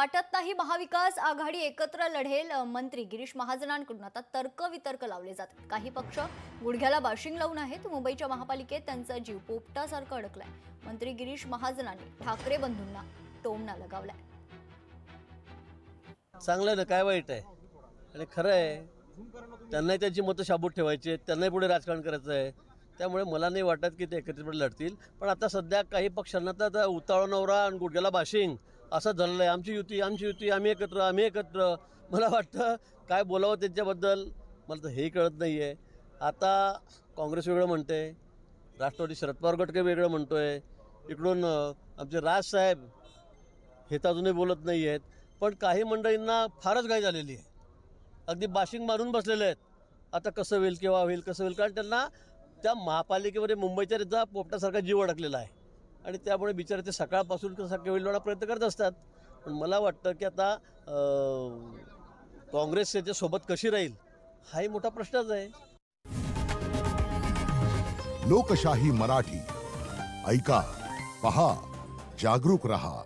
वाटत नाही महाविकास आघाडी एकत्र लढेल. मंत्री गिरीश महाजनांकडून आता तर्कवितर्क लावले जातात. काही पक्ष गुडघ्याला बाशिंग लावून आहेत. मुंबईच्या महापालिकेत त्यांचा जीव पोपटासारखा अडकलाय. मंत्री गिरीश महाजनांनी ठाकरे बंधूंना टोमणा लगावलाय. चांगलं ना, काय वाईट आहे. आणि खरं आहे, त्यांनाही त्यांची मतं शाबूत ठेवायची, त्यांनाही पुढे राजकारण करायचं आहे. त्यामुळे मला नाही वाटत की ते एकत्रितपणे लढतील. पण आता सध्या काही पक्षांना तर उतावळा नवरा आणि गुडघ्याला बाशिंग असं झालेलं आहे. आमची युती, आम्ही एकत्र. मला वाटतं काय बोलावं त्यांच्याबद्दल मला तर हेही कळत नाही आहे. आता काँग्रेस वेगळं म्हणते, राष्ट्रवादी शरद पवार गट काही वेगळं म्हणतो आहे. इकडून आमचे राजसाहेब हे तर अजूनही बोलत नाही आहेत. पण काही मंडळींना फारच घाई झालेली आहे. अगदी बाशिंग मारून बसलेले आहेत. आता कसं होईल, केव्हा होईल, कसं होईल, कारण त्यांना त्या महापालिकेमध्ये मुंबईच्या रित्या पोपटासारखा जीव अडकलेला आहे. आणि त्यामुळे बिचारे ते सकाळपासून कसा केवळ प्रयत्न करत असतात. पण मला वाटतं की आता काँग्रेस त्याच्यासोबत कशी राहील हाही मोठा प्रश्नच आहे. लोकशाही मराठी ऐका, पहा, जागरूक रहा.